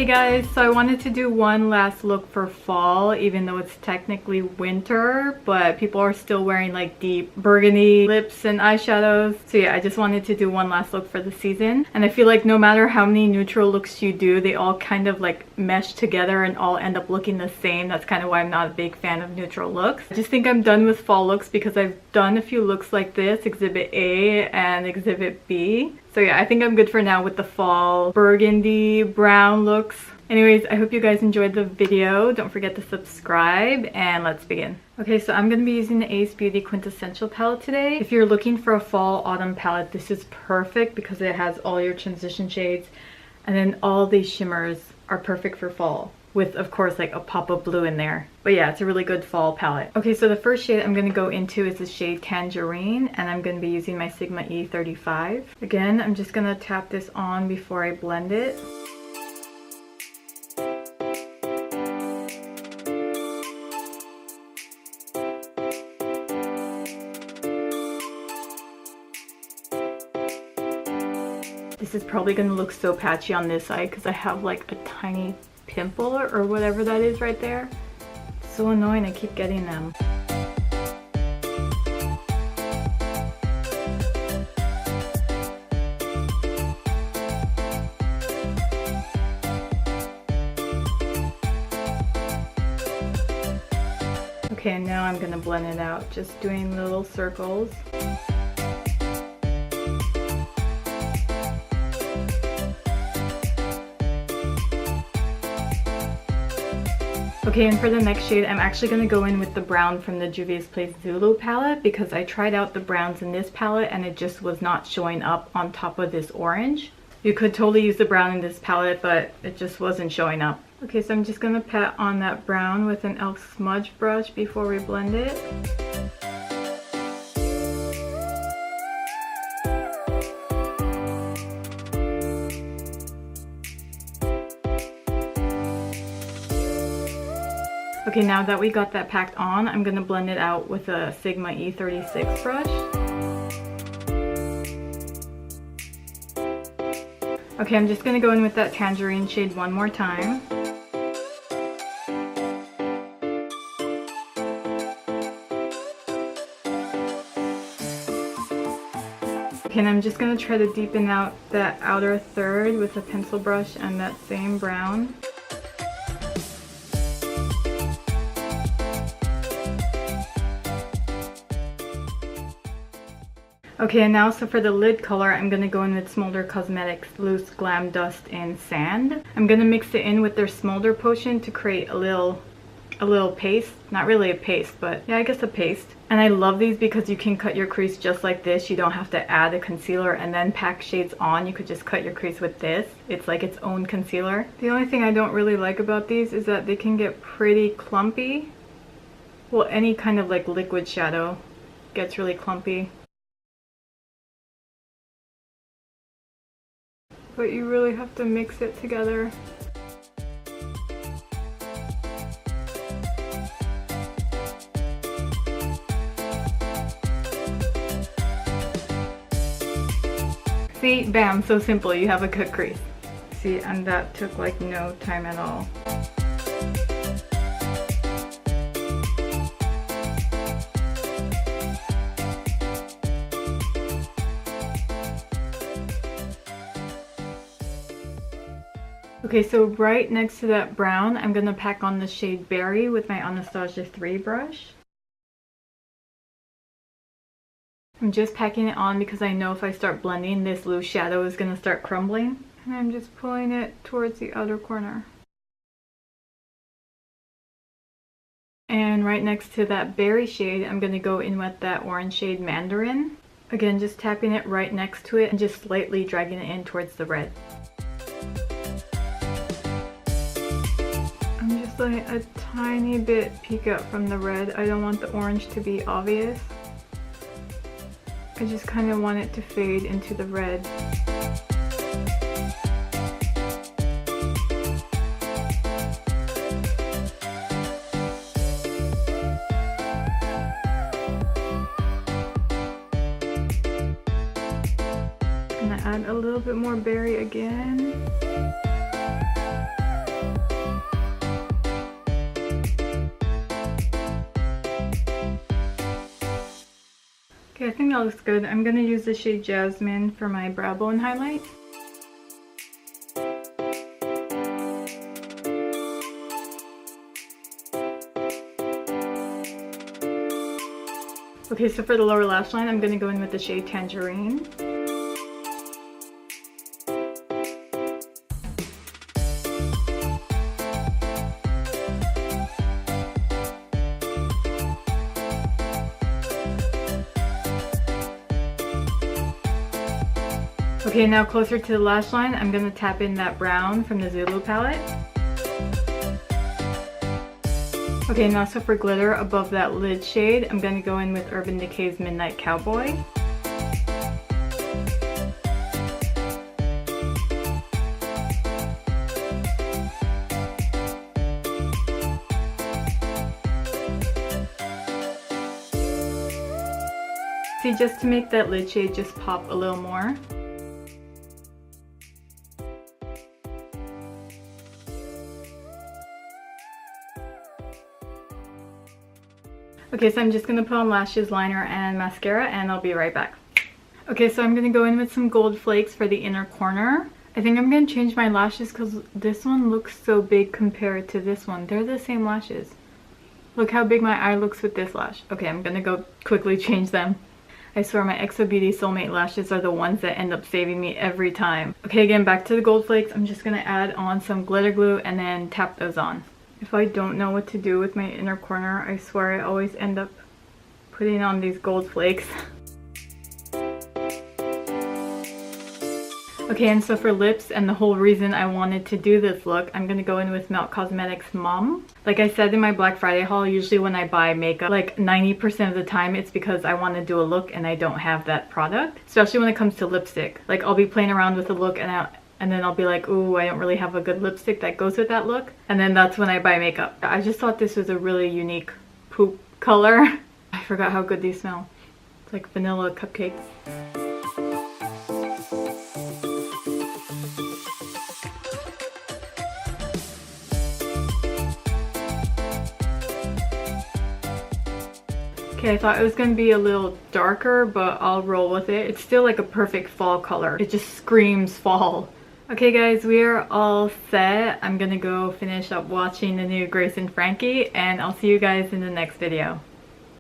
Hey guys, so I wanted to do one last look for fall, even though it's technically winter, but people are still wearing like deep burgundy lips and eyeshadows. So yeah, I just wanted to do one last look for the season. And I feel like no matter how many neutral looks you do, they all kind of like mesh together and all end up looking the same. That's kind of why I'm not a big fan of neutral looks. I just think I'm done with fall looks because I've done a few looks like this, Exhibit A and Exhibit B. So yeah, I think I'm good for now with the fall burgundy brown looks. Anyways, I hope you guys enjoyed the video. Don't forget to subscribe and let's begin. Okay, so I'm going to be using the Ace Beauty Quintessential palette today. If you're looking for a fall autumn palette, this is perfect because it has all your transition shades and then all these shimmers are perfect for fall, with of course like a pop of blue in there. But yeah, it's a really good fall palette. Okay, so the first shade I'm going to go into is the shade Tangerine, and I'm going to be using my Sigma E35. Again, I'm just going to tap this on before I blend it. This is probably going to look so patchy on this side because I have like a tiny pimple or whatever that is right there. It's so annoying, I keep getting them. Okay, and now I'm gonna blend it out, just doing little circles. Okay, and for the next shade, I'm actually going to go in with the brown from the Juvia's Place Zulu palette because I tried out the browns in this palette and it just was not showing up on top of this orange. You could totally use the brown in this palette, but it just wasn't showing up. Okay, so I'm just going to pat on that brown with an e.l.f. smudge brush before we blend it. Okay, now that we got that packed on, I'm going to blend it out with a Sigma E36 brush. Okay, I'm just going to go in with that Tangerine shade one more time. Okay, and I'm just going to try to deepen out that outer third with a pencil brush and that same brown. Okay, and now so for the lid color, I'm going to go in with Smolder Cosmetics Loose Glam Dust in Sand. I'm going to mix it in with their Smolder potion to create a little paste. Not really a paste, but yeah, I guess a paste. And I love these because you can cut your crease just like this. You don't have to add a concealer and then pack shades on. You could just cut your crease with this. It's like its own concealer. The only thing I don't really like about these is that they can get pretty clumpy. Well, any kind of like liquid shadow gets really clumpy. But you really have to mix it together. See, bam, so simple, you have a cut crease. See, and that took like no time at all. Okay, so right next to that brown, I'm going to pack on the shade Berry with my Anastasia 3 brush. I'm just packing it on because I know if I start blending, this loose shadow is going to start crumbling. And I'm just pulling it towards the outer corner. And right next to that Berry shade, I'm going to go in with that orange shade Mandarin. Again, just tapping it right next to it and just slightly dragging it in towards the red. I'm just letting a tiny bit peek out from the red. I don't want the orange to be obvious. I just kind of want it to fade into the red. Gonna add a little bit more berry again. Okay, I think that looks good. I'm gonna use the shade Jasmine for my brow bone highlight. Okay, so for the lower lash line, I'm gonna go in with the shade Tangerine. Okay, now closer to the lash line, I'm gonna tap in that brown from the Zulu palette. Okay, now so for glitter above that lid shade, I'm gonna go in with Urban Decay's Midnight Cowboy. See, just to make that lid shade just pop a little more. Okay, so I'm just gonna put on lashes, liner, and mascara, and I'll be right back. Okay, so I'm gonna go in with some gold flakes for the inner corner. I think I'm gonna change my lashes because this one looks so big compared to this one. They're the same lashes. Look how big my eye looks with this lash. Okay, I'm gonna go quickly change them. I swear my EXO Beauty Soulmate lashes are the ones that end up saving me every time. Okay, again, back to the gold flakes. I'm just gonna add on some glitter glue and then tap those on. If I don't know what to do with my inner corner, I swear I always end up putting on these gold flakes. Okay, and so for lips, and the whole reason I wanted to do this look, I'm gonna go in with Melt Cosmetics Mom. Like I said in my Black Friday haul, usually when I buy makeup, like 90% of the time it's because I want to do a look and I don't have that product. Especially when it comes to lipstick. Like I'll be playing around with a look and then I'll be like, ooh, I don't really have a good lipstick that goes with that look. And then that's when I buy makeup. I just thought this was a really unique poop color. I forgot how good these smell. It's like vanilla cupcakes. Okay, I thought it was going to be a little darker, but I'll roll with it. It's still like a perfect fall color. It just screams fall. Okay guys, we are all set. I'm gonna go finish up watching the new Grace and Frankie, and I'll see you guys in the next video.